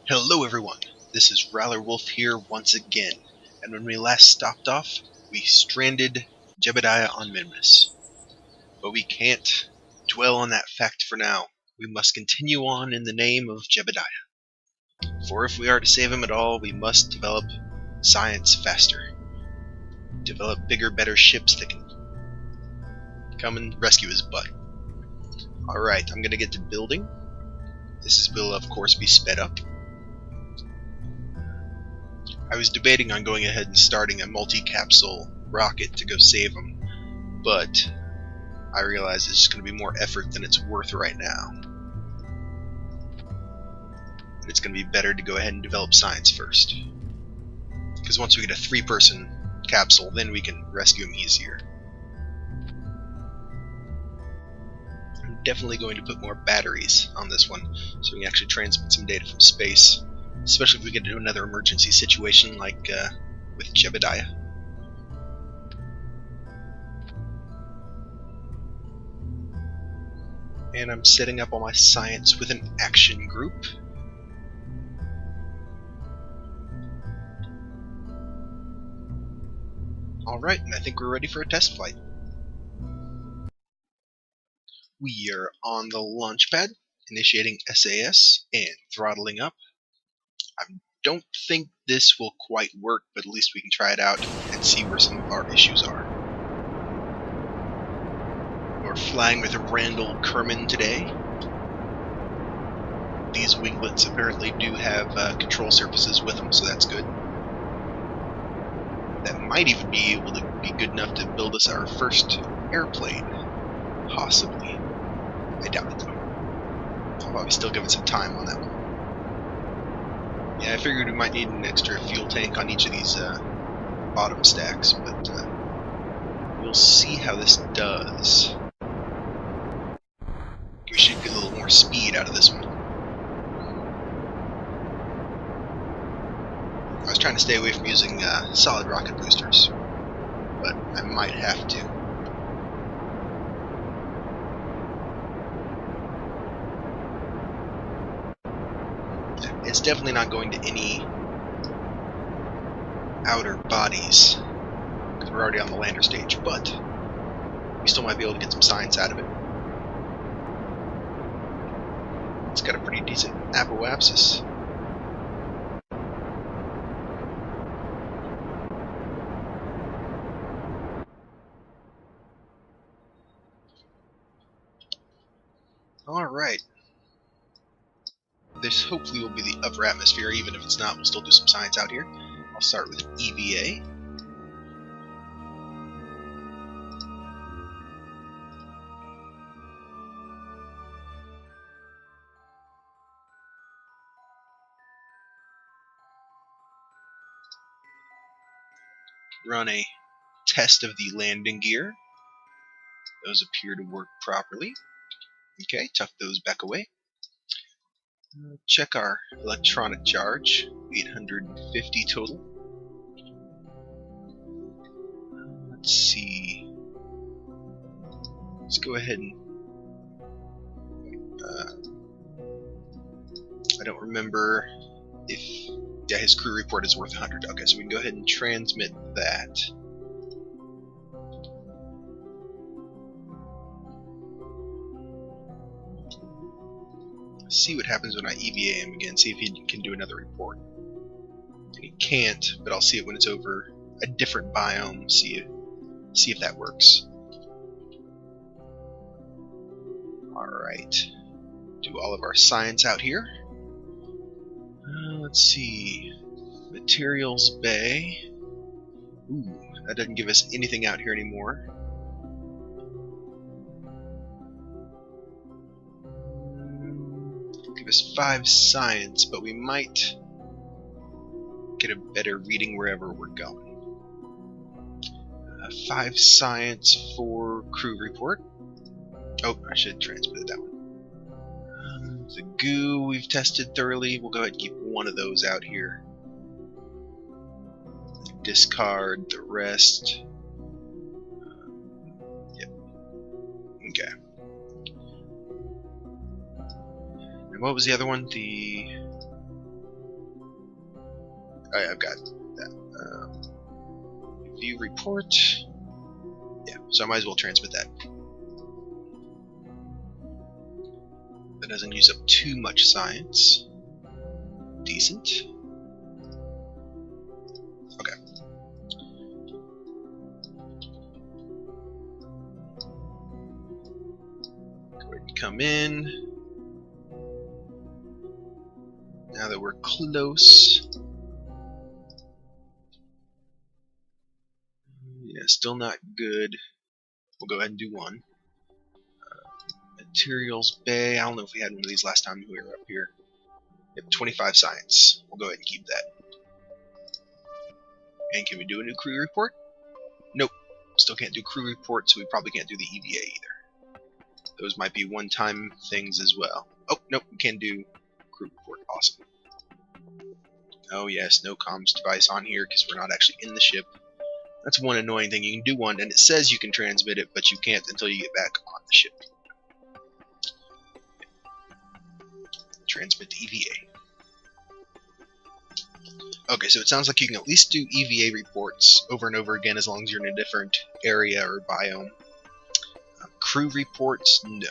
Hello everyone, this is RalorWolf here once again, and when we last stopped off, we stranded Jebediah on Minmus. But we can't dwell on that fact for now. We must continue on in the name of Jebediah. For if we are to save him at all, we must develop science faster. Develop bigger, better ships that can come and rescue his butt. Alright, I'm gonna get to building. This will of course be sped up. I was debating on going ahead and starting a multi-capsule rocket to go save him, but I realize it's going to be more effort than it's worth right now. And it's going to be better to go ahead and develop science first. Because once we get a 3-person capsule, then we can rescue him easier. I'm definitely going to put more batteries on this one, so we can actually transmit some data from space. Especially if we get into another emergency situation like with Jebediah. And I'm setting up all my science with an action group. Alright, and I think we're ready for a test flight. We are on the launch pad, initiating SAS and throttling up. I don't think this will quite work, but at least we can try it out and see where some of our issues are. We're flying with a Randall Kerman today. These winglets apparently do have control surfaces with them, so that's good. That might even be able to be good enough to build us our first airplane. Possibly. I doubt it, though. I'll probably still give it some time on that one. Yeah, I figured we might need an extra fuel tank on each of these bottom stacks, but we'll see how this does. We should get a little more speed out of this one. I was trying to stay away from using solid rocket boosters, but I might have to. It's definitely not going to any outer bodies, because we're already on the lander stage, but we still might be able to get some science out of it. It's got a pretty decent apoapsis. Alright. This hopefully will be the upper atmosphere. Even if it's not, we'll still do some science out here. I'll start with EVA. Run a test of the landing gear. Those appear to work properly. Okay, tuck those back away. Check our electronic charge, 850 total. Let's see. Let's go ahead and I don't remember if his crew report is worth 100. Okay, so we can go ahead and transmit that. See what happens when I EVA him again, see if he can do another report. And he can't, but I'll see it when it's over a different biome, see if that works. Alright. Do all of our science out here. Let's see. Materials bay. Ooh, that doesn't give us anything out here anymore. Give us 5 science, but we might get a better reading wherever we're going. 5 science for crew report. Oh, I should transmit that one. The goo we've tested thoroughly. We'll go ahead and keep one of those out here. Discard the rest. Yep. Okay. And what was the other one? The I've got that. View report. Yeah, so I might as well transmit that. That doesn't use up too much science. Decent. Okay. Go ahead and come in. Now that we're close. Yeah, still not good. We'll go ahead and do one. Materials Bay. I don't know if we had one of these last time we were up here. Yep, 25 science. We'll go ahead and keep that. And can we do a new crew report? Nope. Still can't do crew report, so we probably can't do the EVA either. Those might be one-time things as well. Oh, nope, we can do crew report. Awesome. Oh yes, no comms device on here because we're not actually in the ship. That's one annoying thing. You can do one, and it says you can transmit it, but you can't until you get back on the ship. Transmit to EVA. Okay, so it sounds like you can at least do EVA reports over and over again as long as you're in a different area or biome. Crew reports, no.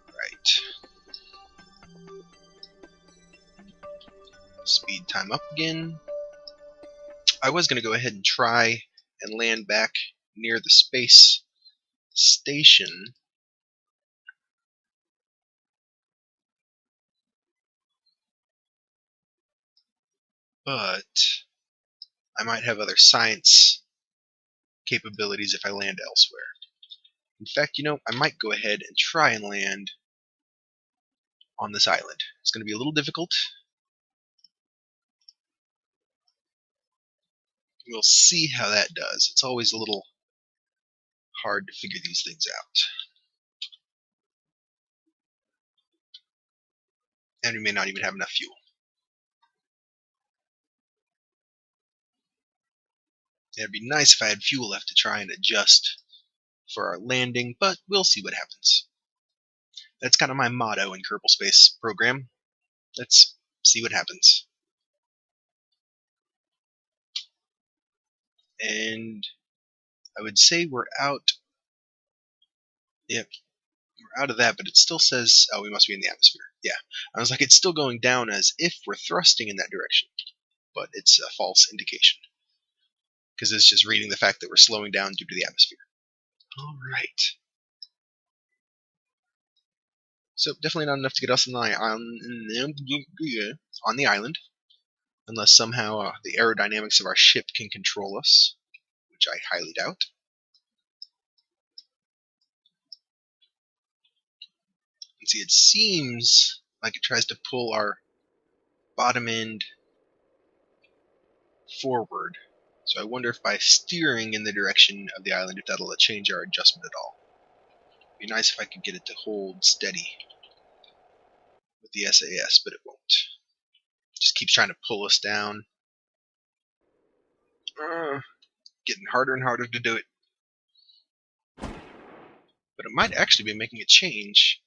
Right. Speed time up again. I was going to go ahead and try and land back near the space station. But I might have other science capabilities if I land elsewhere. In fact, you know, I might go ahead and try and land on this island. It's going to be a little difficult. We'll see how that does. It's always a little hard to figure these things out. And we may not even have enough fuel. It'd be nice if I had fuel left to try and adjust for our landing, but we'll see what happens. That's kind of my motto in Kerbal Space Program. Let's see what happens. And I would say we're out. Yep, we're out of that, but it still says, oh, we must be in the atmosphere. Yeah, I was like, it's still going down as if we're thrusting in that direction, but it's a false indication. Because it's just reading the fact that we're slowing down due to the atmosphere. Alright. So, definitely not enough to get us on the island. Unless somehow the aerodynamics of our ship can control us. Which I highly doubt. And see, it seems like it tries to pull our bottom end forward. So I wonder if by steering in the direction of the island, if that'll change our adjustment at all. It'd be nice if I could get it to hold steady with the SAS, but it won't. Just keeps trying to pull us down. Getting harder and harder to do it. But it might actually be making a change.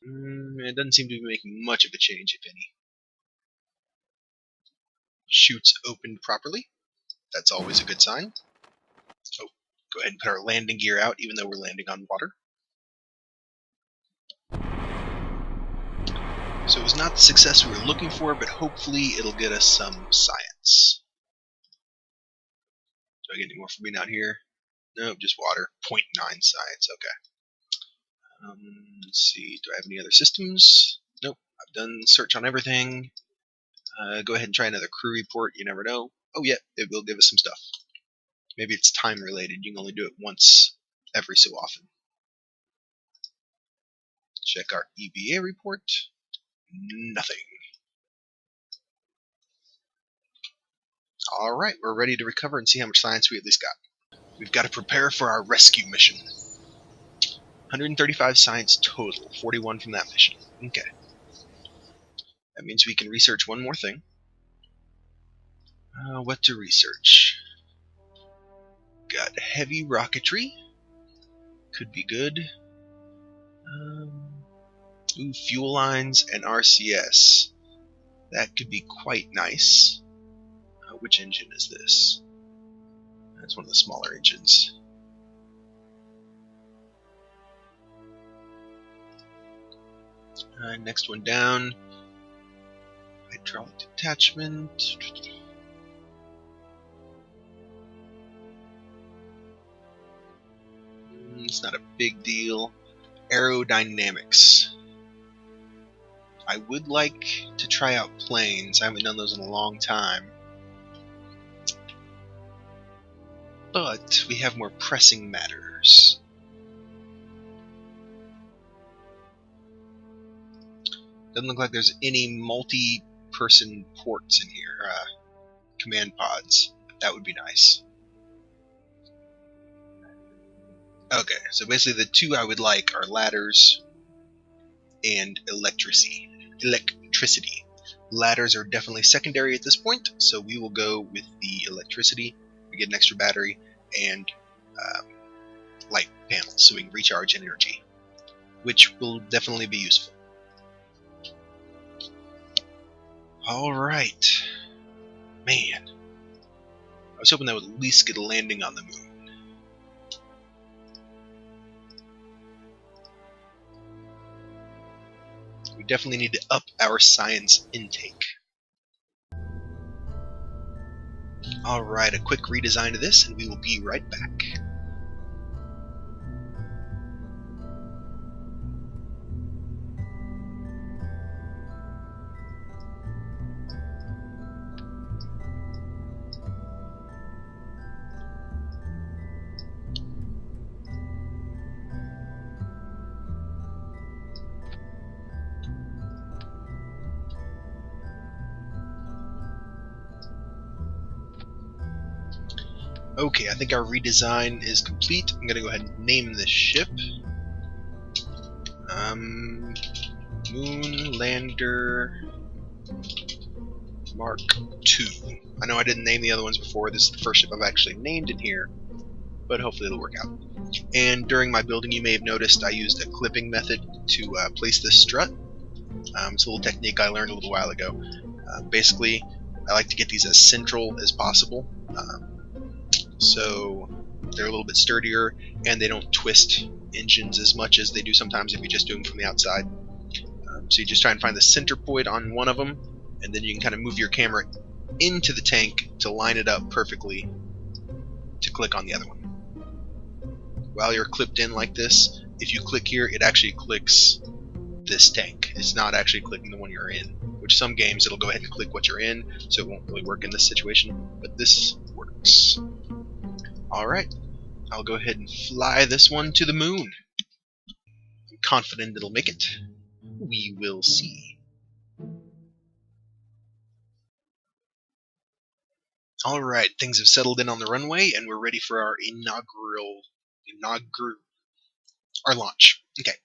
It doesn't seem to be making much of a change, if any. Chutes opened properly. That's always a good sign. So, go ahead and put our landing gear out, even though we're landing on water. So it was not the success we were looking for, but hopefully it'll get us some science. Do I get any more from being out here? Nope, just water. 0.9 science, okay. Let's see, do I have any other systems? Nope, I've done search on everything. Go ahead and try another crew report, you never know. Oh yeah, it will give us some stuff. Maybe it's time related, you can only do it once every so often. Check our EVA report. Nothing. Alright, we're ready to recover and see how much science we at least got. We've got to prepare for our rescue mission. 135 science total, 41 from that mission. Okay. That means we can research one more thing. What to research? Got heavy rocketry. Could be good. Ooh, fuel lines and RCS. That could be quite nice. Which engine is this? That's one of the smaller engines. Next one down. Hydraulic detachment. It's not a big deal. Aerodynamics. I would like to try out planes. I haven't done those in a long time. But we have more pressing matters. Doesn't look like there's any multi-person ports in here. Command pods. That would be nice. Okay, so basically the two I would like are ladders and electricity. Ladders are definitely secondary at this point, so we will go with the electricity. We get an extra battery and light panels, so we can recharge energy, which will definitely be useful. Alright. Man. I was hoping that would at least get a landing on the moon. We definitely need to up our science intake. Alright, a quick redesign of this, and we will be right back. Okay, I think our redesign is complete. I'm going to go ahead and name this ship. Mun Lander Mark II. I know I didn't name the other ones before. This is the first ship I've actually named in here, but hopefully it'll work out. And during my building, you may have noticed I used a clipping method to place this strut. It's a little technique I learned a little while ago. Basically, I like to get these as central as possible. So they're a little bit sturdier and they don't twist engines as much as they do sometimes if you just do them from the outside. So you just try and find the center point on one of them, and then you can kind of move your camera into the tank to line it up perfectly to click on the other one. While you're clipped in like this, if you click here, it actually clicks this tank. It's not actually clicking the one you're in, which some games it'll go ahead and click what you're in, so it won't really work in this situation, but this works. Alright, I'll go ahead and fly this one to the moon. I'm confident it'll make it. We will see. Alright, things have settled in on the runway, and we're ready for our our launch. Okay.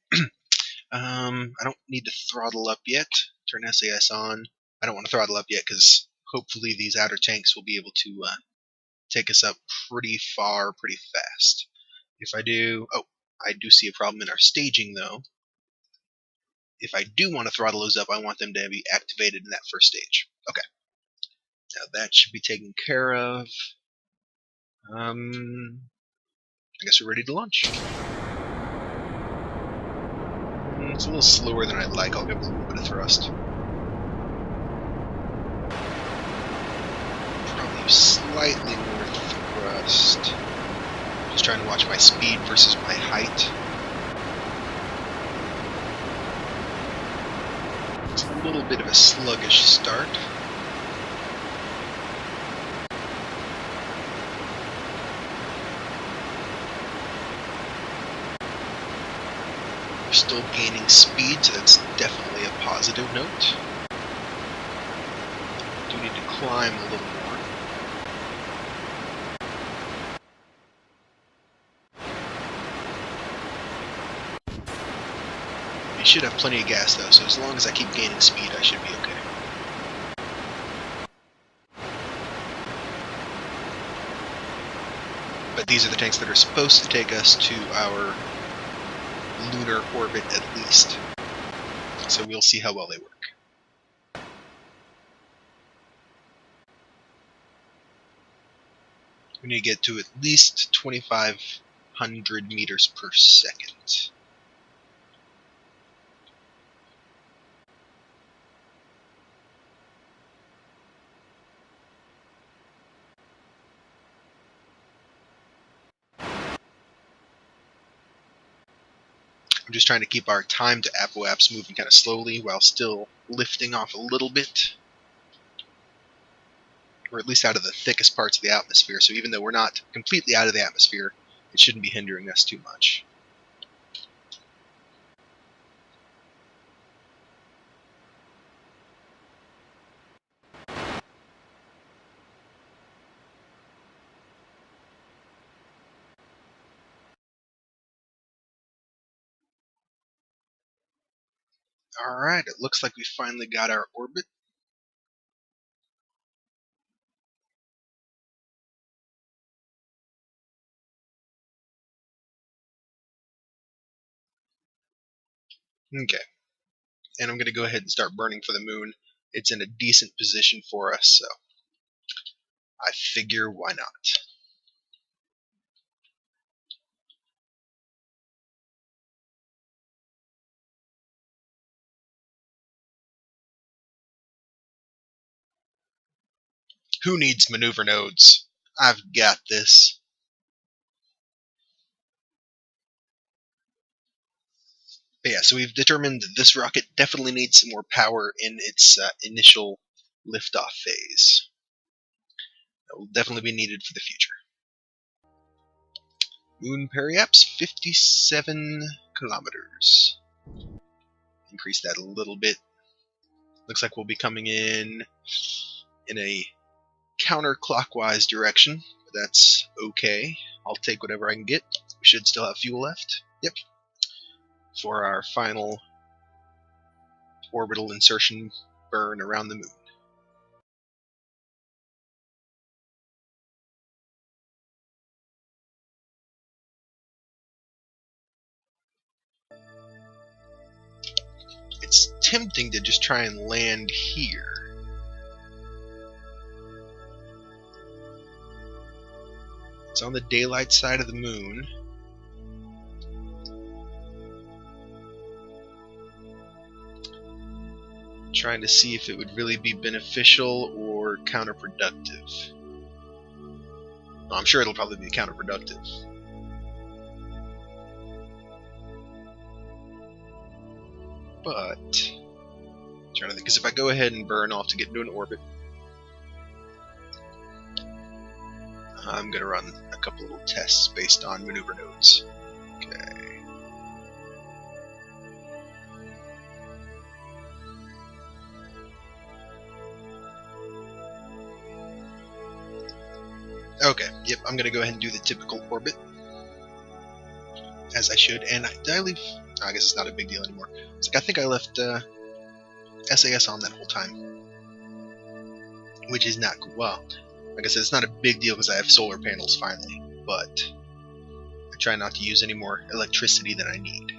I don't need to throttle up yet. Turn SAS on. I don't want to throttle up yet because hopefully these outer tanks will be able to take us up pretty far, pretty fast. If I do... Oh, I do see a problem in our staging, though. If I do want to throttle those up, I want them to be activated in that first stage. Okay. Now that should be taken care of. I guess we're ready to launch. It's a little slower than I'd like. I'll give it a little bit of thrust. Probably slightly more thrust. Just trying to watch my speed versus my height. It's a little bit of a sluggish start. We're still gaining speed, so that's definitely a positive note. Do need to climb a little more. We should have plenty of gas though, so as long as I keep gaining speed, I should be okay. But these are the tanks that are supposed to take us to our lunar orbit at least. so we'll see how well they work. We need to get to at least 2,500 meters per second. I'm just trying to keep our time to apoapse moving kind of slowly while still lifting off a little bit. Or at least out of the thickest parts of the atmosphere, so even though we're not completely out of the atmosphere, it shouldn't be hindering us too much. Alright, it looks like we finally got our orbit. Okay. And I'm going to go ahead and start burning for the moon. It's in a decent position for us, so I figure why not. Who needs maneuver nodes? I've got this. But yeah, so we've determined that this rocket definitely needs some more power in its initial liftoff phase. That will definitely be needed for the future. Moon periaps, 57 kilometers. Increase that a little bit. Looks like we'll be coming in a counterclockwise direction. But that's okay. I'll take whatever I can get. We should still have fuel left. Yep. For our final orbital insertion burn around the moon. It's tempting to just try and land here. It's on the daylight side of the moon. Trying to see if it would really be beneficial or counterproductive. Well, I'm sure it'll probably be counterproductive. But I'm trying to think, because if I go ahead and burn off to get into an orbit, I'm going to run a couple little tests based on maneuver nodes. Okay. Okay, yep, I'm going to go ahead and do the typical orbit. As I should, and did I leave? Oh, I guess it's not a big deal anymore. It's like I think I left SAS on that whole time. Which is not cool. Well, like I said, it's not a big deal because I have solar panels finally, but I try not to use any more electricity than I need.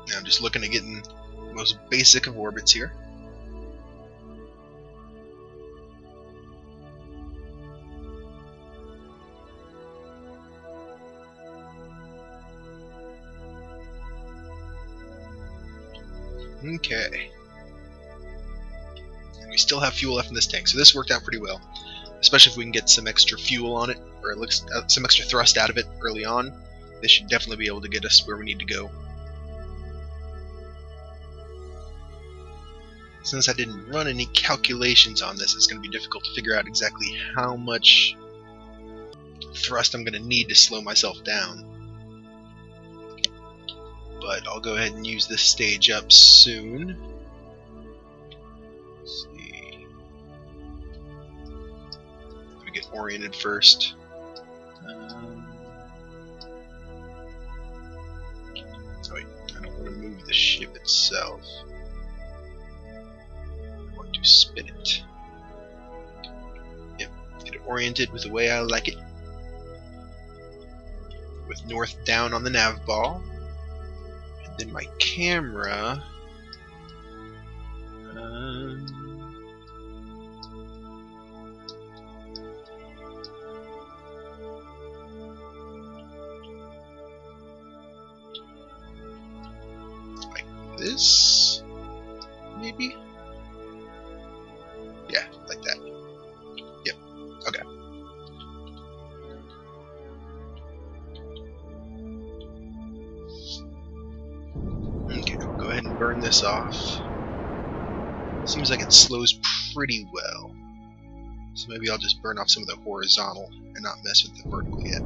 Now I'm just looking at getting the most basic of orbits here. Okay. And we still have fuel left in this tank, so this worked out pretty well. Especially if we can get some extra fuel on it, or at least some extra thrust out of it early on. This should definitely be able to get us where we need to go. Since I didn't run any calculations on this, it's going to be difficult to figure out exactly how much thrust I'm going to need to slow myself down. But I'll go ahead and use this stage up soon. Let's see. Let me get oriented first. Oh wait, I don't want to move the ship itself. I want to spin it. Yep, get it oriented with the way I like it. With north down on the nav ball. Then my camera this, maybe? Yeah, like that. Yep, okay. Okay, we'll go ahead and burn this off. Seems like it slows pretty well. So maybe I'll just burn off some of the horizontal and not mess with the vertical yet.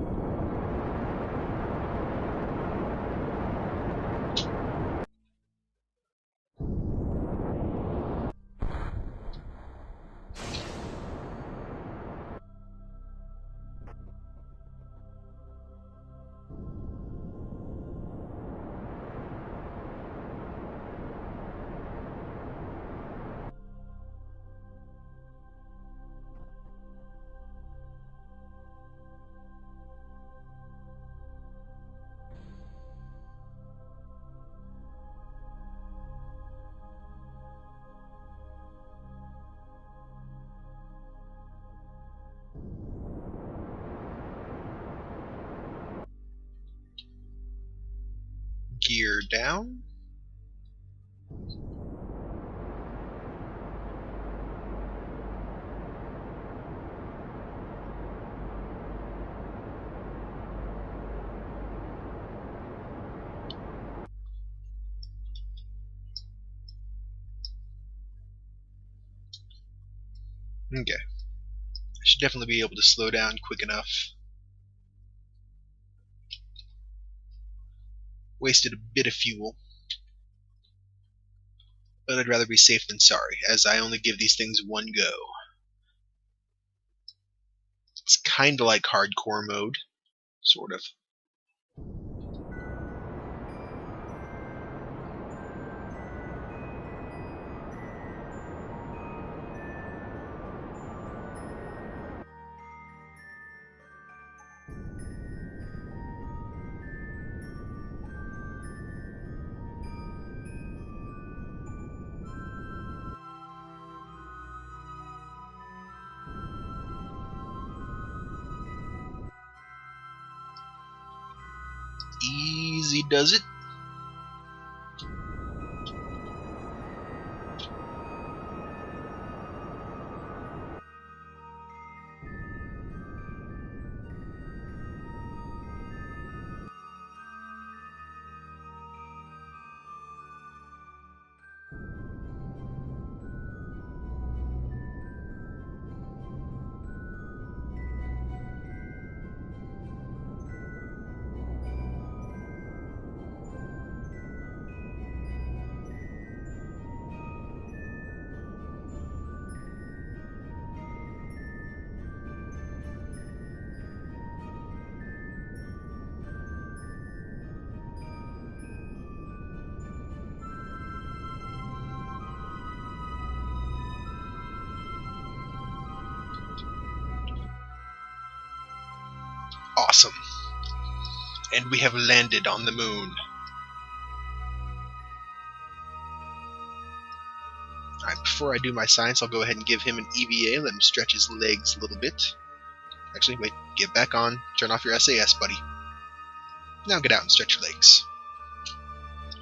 Gear down. Okay. I should definitely be able to slow down quick enough. Wasted a bit of fuel. But I'd rather be safe than sorry, as I only give these things one go. It's kinda like hardcore mode. Sort of. Easy does it. Awesome. And we have landed on the moon. Alright, before I do my science, I'll go ahead and give him an EVA, let him stretch his legs a little bit. Actually, wait, get back on, turn off your SAS, buddy. Now get out and stretch your legs.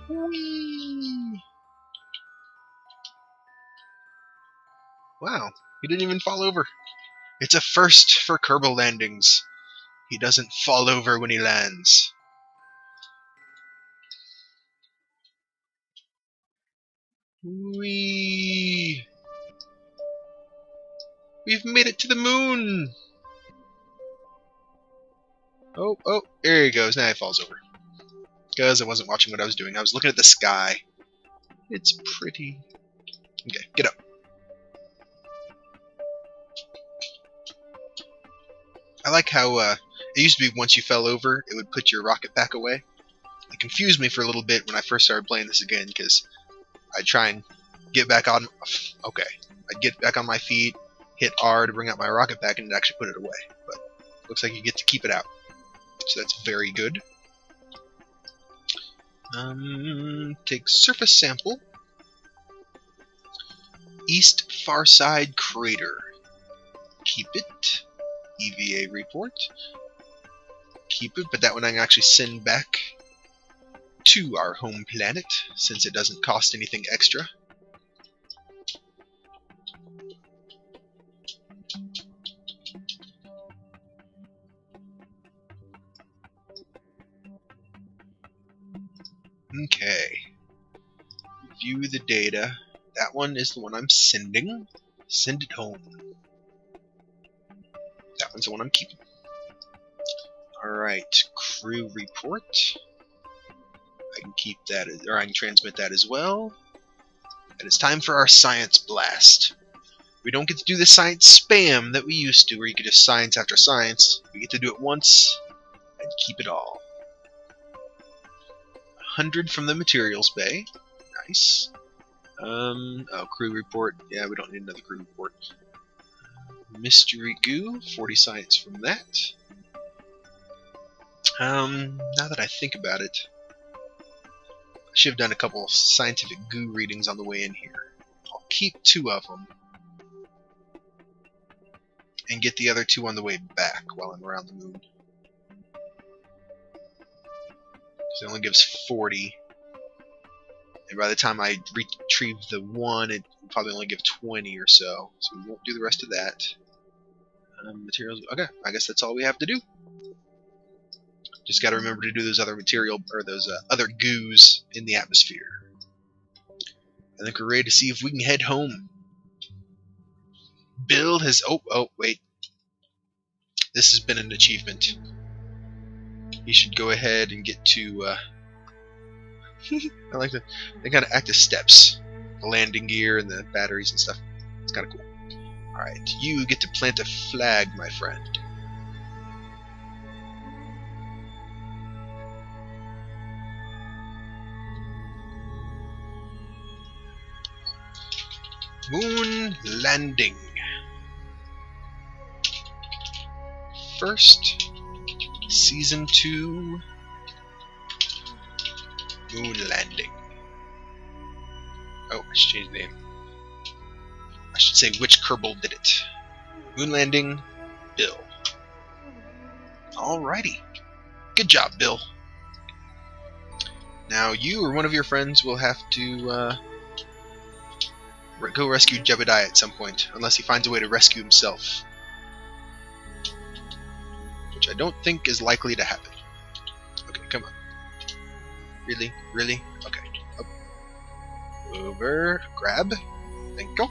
Whee! Wow, he didn't even fall over. It's a first for Kerbal landings. He doesn't fall over when he lands. Whee! We've made it to the moon! Oh, there he goes. Now he falls over. Because I wasn't watching what I was doing. I was looking at the sky. It's pretty. Okay, get up. I like how it used to be once you fell over, it would put your rocket back away. It confused me for a little bit when I first started playing this again, because I'd try and get back on. Okay, I'd get back on my feet, hit R to bring out my rocket back, and it actually put it away. But looks like you get to keep it out, so that's very good. Take surface sample. East far side crater. Keep it. EVA report. Keep it, but that one I can actually send back. to our home planet, since it doesn't cost anything extra. Okay. View the data. That one is the one I'm sending. Send it home. That one's the one I'm keeping. Alright, crew report. I can keep that, or I can transmit that as well. And it's time for our science blast. We don't get to do the science spam that we used to, where you could just science after science. We get to do it once and keep it all. 100 from the materials bay. Nice. Oh, crew report. Yeah, we don't need another crew report. Mystery goo. 40 science from that. Now that I think about it, I should have done a couple of scientific goo readings on the way in here. I'll keep 2 of them and get the other 2 on the way back while I'm around the moon. So it only gives 40. And by the time I retrieve the 1, it will probably only give 20 or so. So we won't do the rest of that. Materials. Okay, I guess that's all we have to do. Just got to remember to do those other material, or those other goos in the atmosphere. I think we're ready to see if we can head home. Bill has... Oh, wait. This has been an achievement. He should go ahead and get to... I like the... They kind of act as steps. The landing gear and the batteries and stuff. It's kind of cool. Alright, you get to plant a flag, my friend. Mun Landing. First, Season 2, Mun Landing. Oh, I should change the name. I should say which Kerbal did it. Mun Landing, Bill. Alrighty. Good job, Bill. Now you or one of your friends will have to go rescue Jebediah at some point, unless he finds a way to rescue himself. Which I don't think is likely to happen. Okay, come on. Really? Really? Okay. Up. Over. Grab. And go.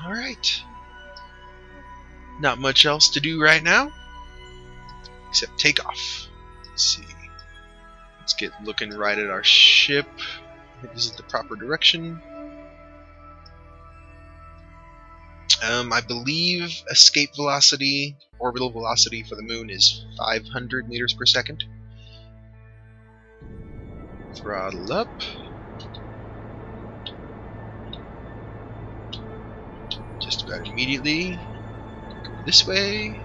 Alright. Not much else to do right now, except take off. Let's see. Let's get looking right at our ship. I think this is the proper direction. I believe escape velocity, orbital velocity for the moon is 500 meters per second. Throttle up. Just about immediately. Go this way.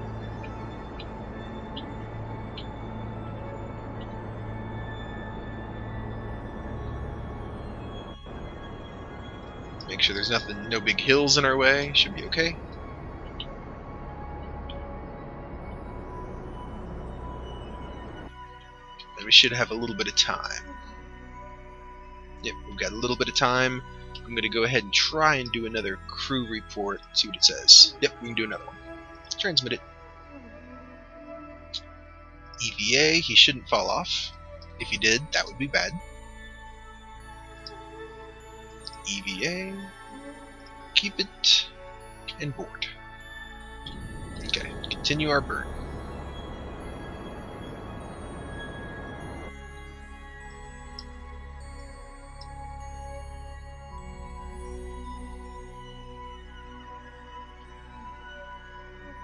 Make sure there's nothing, no big hills in our way. Should be okay. And we should have a little bit of time. Yep, we've got a little bit of time. I'm going to go ahead and try and do another crew report. See what it says. Yep, we can do another one. Let's transmit it. EVA, he shouldn't fall off. If he did, that would be bad. EVA, keep it, and board. Okay, continue our burn.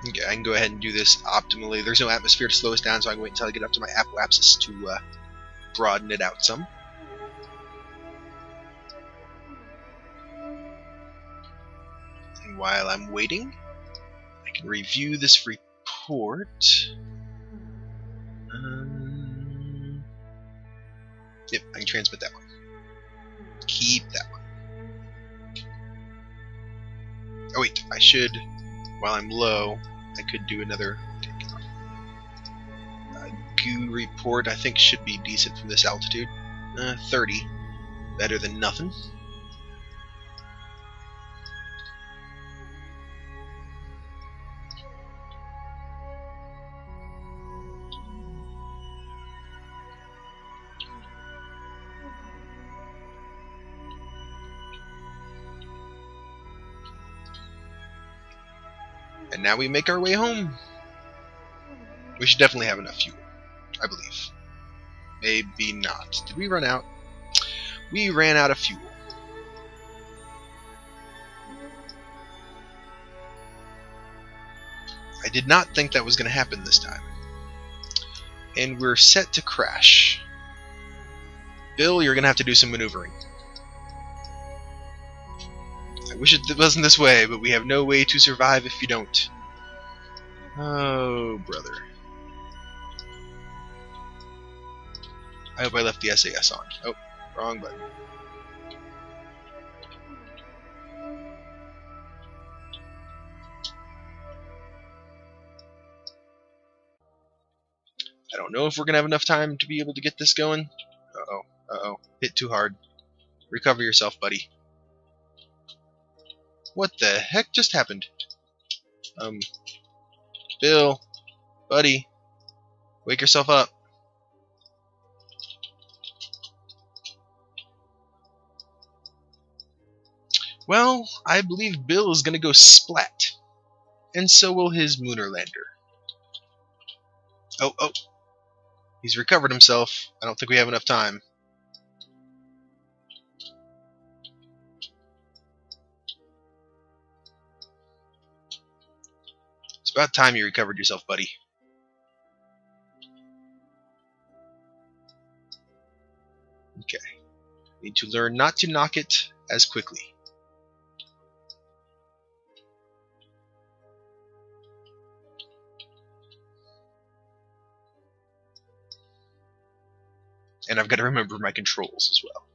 Okay, I can go ahead and do this optimally. There's no atmosphere to slow us down, so I can wait until I get up to my apoapsis to broaden it out some. And while I'm waiting, I can review this report. Yep, I can transmit that one. Keep that one. Oh wait, I should, while I'm low, I could do another goo report I think should be decent from this altitude. 30. Better than nothing. And now we make our way home. We should definitely have enough fuel, I believe. Maybe not. Did we run out? We ran out of fuel. I did not think that was going to happen this time. And we're set to crash. Bill, you're going to have to do some maneuvering. I wish it wasn't this way, but we have no way to survive if you don't. Oh, brother. I hope I left the SAS on. Oh, wrong button. I don't know if we're going to have enough time to be able to get this going. Uh-oh. Uh-oh. Hit too hard. Recover yourself, buddy. What the heck just happened? Bill. Buddy. Wake yourself up. Well, I believe Bill is going to go splat. And so will his Lunar lander. Oh. He's recovered himself. I don't think we have enough time. It's about time you recovered yourself, buddy. Okay. Need to learn not to knock it as quickly. And I've got to remember my controls as well.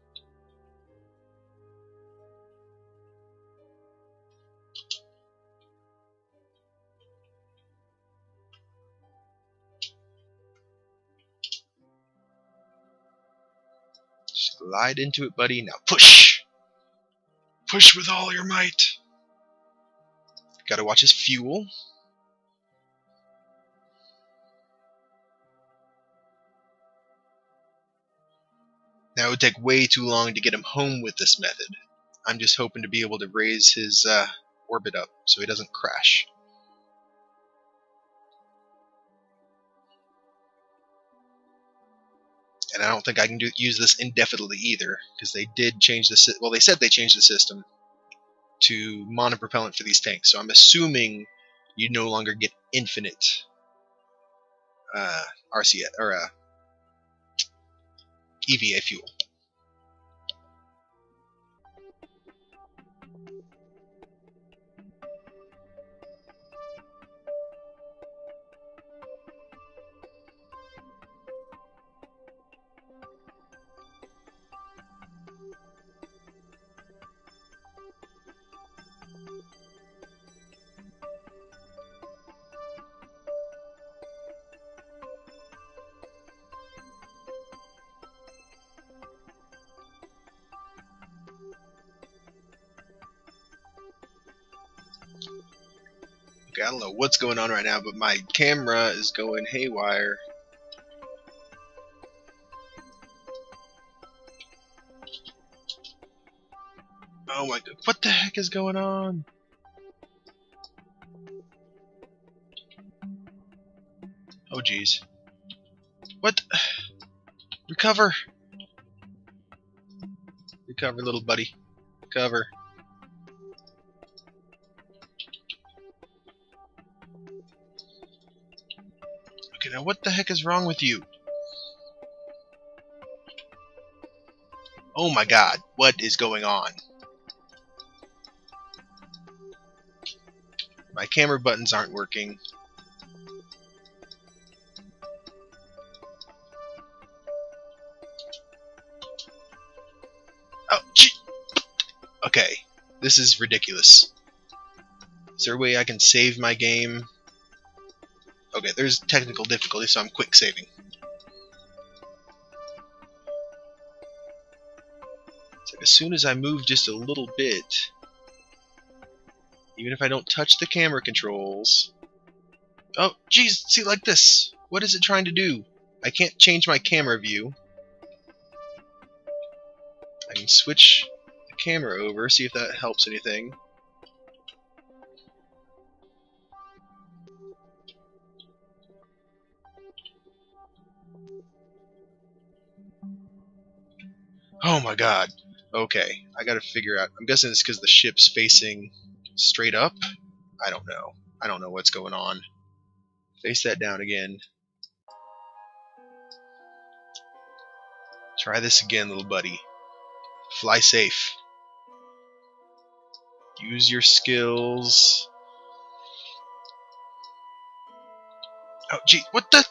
Slide into it, buddy. Now push! Push with all your might. Gotta watch his fuel. Now it would take way too long to get him home with this method. I'm just hoping to be able to raise his orbit up so he doesn't crash. And I don't think I can use this indefinitely either, because they did change the well, they said they changed the system to monopropellant for these tanks. So I'm assuming you no longer get infinite RCS or EVA fuel. Okay, I don't know what's going on right now, but my camera is going haywire. Oh my god, what the heck is going on? Oh jeez. What? Recover! Recover, little buddy. Recover. Okay, now what the heck is wrong with you? Oh my god, what is going on? My camera buttons aren't working. Oh, gee. Okay, this is ridiculous. Is there a way I can save my game? Okay, there's technical difficulty, so I'm quick saving. It's like as soon as I move just a little bit, even if I don't touch the camera controls... Oh, geez, see, like this. What is it trying to do? I can't change my camera view. I can switch the camera over, see if that helps anything. Oh my god. Okay, I gotta figure out. I'm guessing it's because the ship's facing straight up? I don't know. I don't know what's going on. Face that down again. Try this again, little buddy. Fly safe. Use your skills. Oh, gee, what the?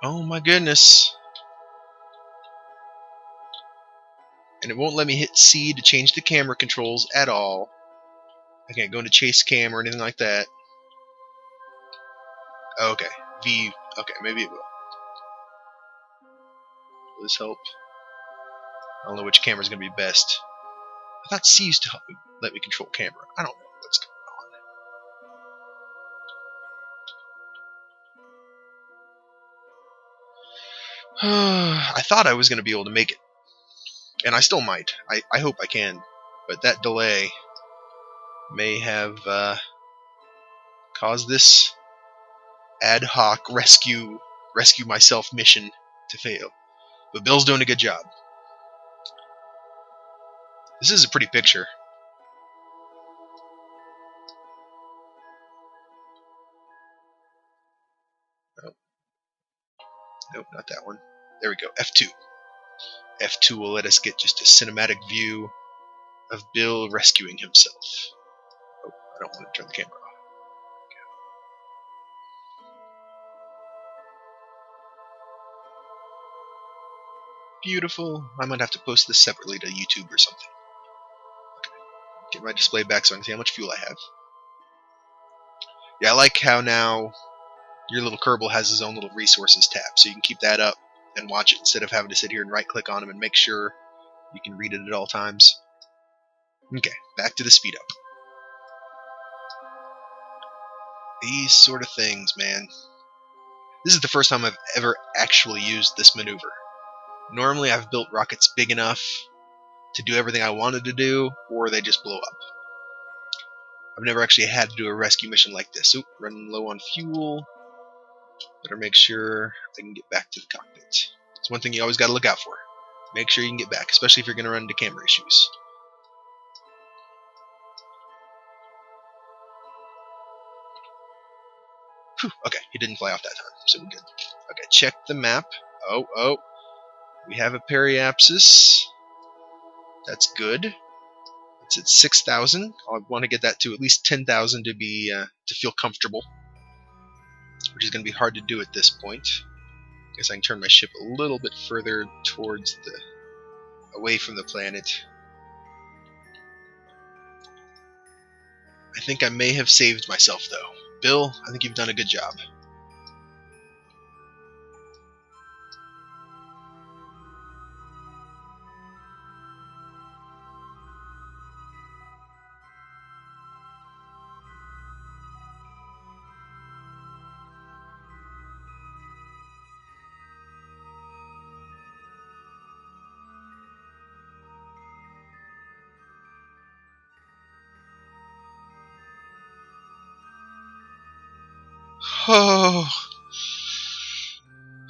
Oh my goodness. And it won't let me hit C to change the camera controls at all. I can't go into chase cam or anything like that. Okay, V. Okay, maybe it will. Will this help? I don't know which camera's gonna be best. I thought C used to help me, let me control camera. I don't know what's going on. I thought I was gonna be able to make it. And I still might. I hope I can. But that delay may have caused this ad hoc rescue myself mission to fail. But Bill's doing a good job. This is a pretty picture. Nope. Nope, not that one. There we go. F2. F2 will let us get just a cinematic view of Bill rescuing himself. Oh, I don't want to turn the camera off. Beautiful. I might have to post this separately to YouTube or something. Okay. Get my display back so I can see how much fuel I have. Yeah, I like how now your little Kerbal has his own little resources tab, so you can keep that up and watch it instead of having to sit here and right-click on him and make sure you can read it at all times. Okay, back to the speed up. These sort of things, man. This is the first time I've ever actually used this maneuver. Normally I've built rockets big enough to do everything I wanted to do, or they just blow up. I've never actually had to do a rescue mission like this. Oop, running low on fuel. Better make sure I can get back to the cockpit. It's one thing you always got to look out for. Make sure you can get back, especially if you're going to run into camera issues. Whew, okay, he didn't fly off that time, so we're good. Okay, check the map. Oh. We have a periapsis. That's good. It's at 6,000. I want to get that to at least 10,000 to be to feel comfortable, which is going to be hard to do at this point. I guess I can turn my ship a little bit further towards away from the planet. I think I may have saved myself, though. Bill, I think you've done a good job.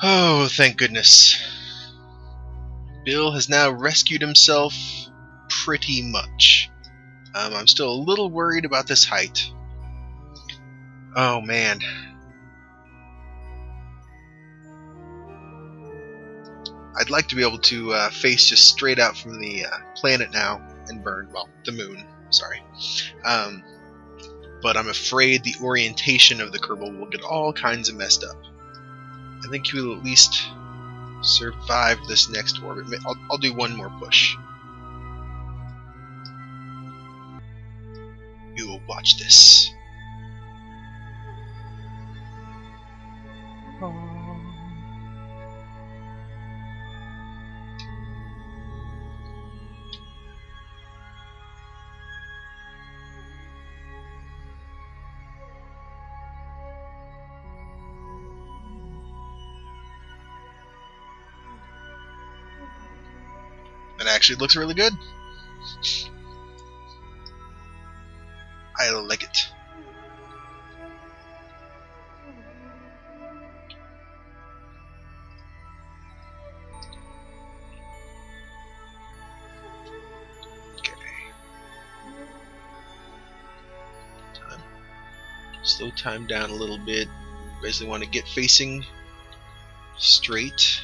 Oh, thank goodness. Bill has now rescued himself pretty much. I'm still a little worried about this height. Oh, man. I'd like to be able to face just straight out from the planet now and burn, well, the moon, sorry. But I'm afraid the orientation of the Kerbal will get all kinds of messed up. I think he will at least survive this next orbit. I'll do one more push. You will watch this. It actually looks really good. I like it. Okay. Slow time down a little bit. Basically want to get facing straight.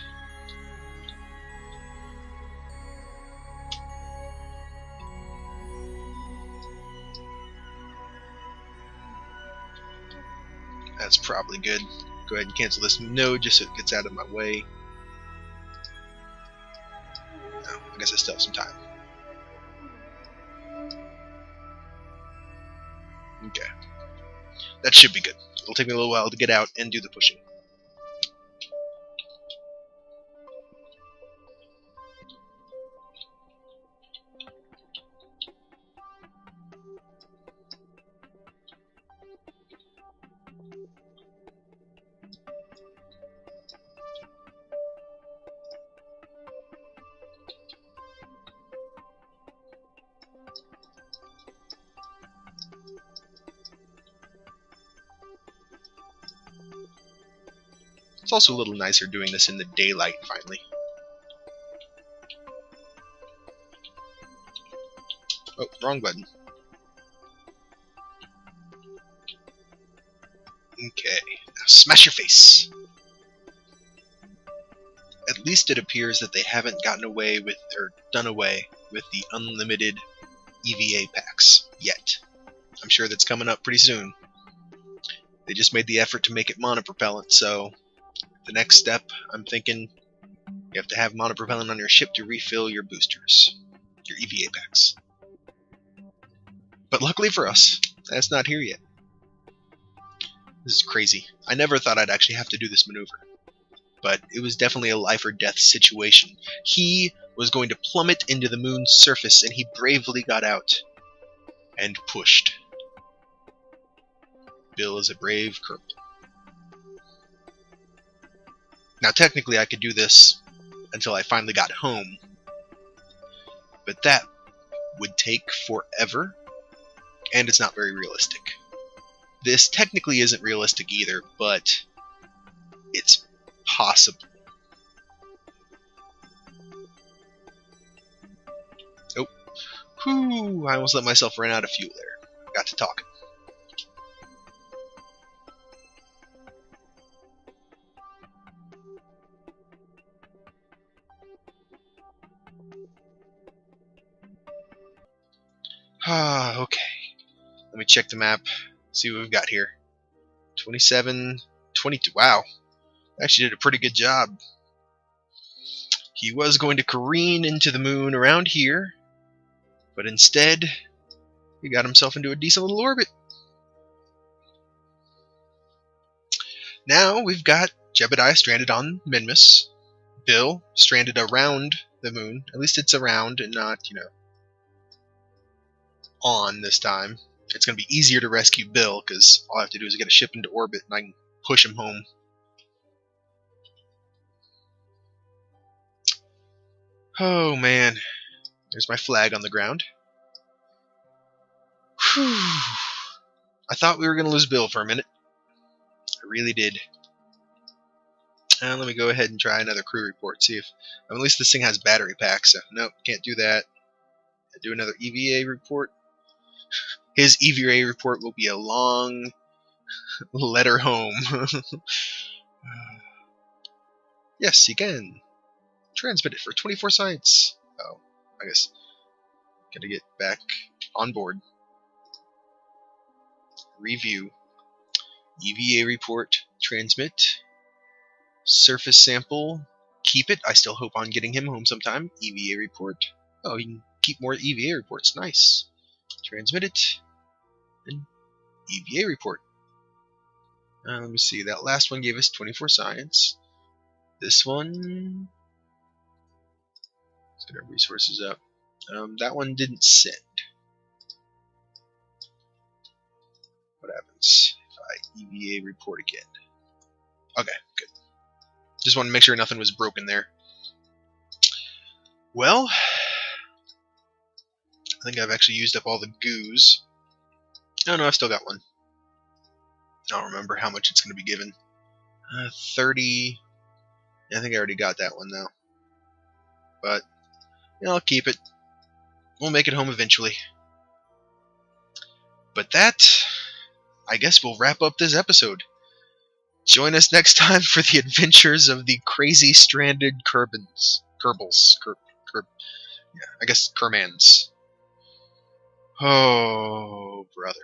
That's probably good. Go ahead and cancel this node just so it gets out of my way. No, I guess I still have some time. Okay. That should be good. It'll take me a little while to get out and do the pushing. It's also a little nicer doing this in the daylight, finally. Oh, wrong button. Okay, now smash your face! At least it appears that they haven't gotten away with, or done away with the unlimited EVA packs yet. I'm sure that's coming up pretty soon. They just made the effort to make it monopropellant, so the next step, I'm thinking, you have to have monopropellant on your ship to refill your boosters, your EVA packs. But luckily for us, that's not here yet. This is crazy. I never thought I'd actually have to do this maneuver, but it was definitely a life or death situation. He was going to plummet into the moon's surface, and he bravely got out and pushed. Bill is a brave Kerbal. Now technically I could do this until I finally got home, but that would take forever, and it's not very realistic. This technically isn't realistic either, but it's possible. Oh, whew, I almost let myself run out of fuel there. Got to talking. Okay. Let me check the map, see what we've got here. 27, 22. Wow. Actually did a pretty good job. He was going to careen into the moon around here, but instead, he got himself into a decent little orbit. Now we've got Jebediah stranded on Minmus, Bill stranded around the moon. At least it's around and not, on this time. It's going to be easier to rescue Bill, because all I have to do is get a ship into orbit and I can push him home. Oh man, there's my flag on the ground. Whew. I thought we were going to lose Bill for a minute. I really did. Let me go ahead and try another crew report, see if at least this thing has battery packs. So nope, can't do that. Do another EVA report. His EVA report will be a long letter home. Yes, you can transmit it for 24 sites. Oh, I guess gotta get back on board. Review. EVA report. Transmit. Surface sample. keep it. I still hope on getting him home sometime. EVA report. Oh, you can keep more EVA reports. Nice. Transmit it. And EVA report. Let me see. That last one gave us 24 science. This one... Let's get our resources up. That one didn't send. What happens if I EVA report again? Okay, good. Just want to make sure nothing was broken there. Well, I think I've actually used up all the goos. Oh no, I've still got one. I don't remember how much it's going to be given. 30. I think I already got that one though. But I'll keep it. We'll make it home eventually. But that, I guess, will wrap up this episode. Join us next time for the adventures of the crazy stranded Kerbins. Yeah, I guess Kermans. Oh, brother.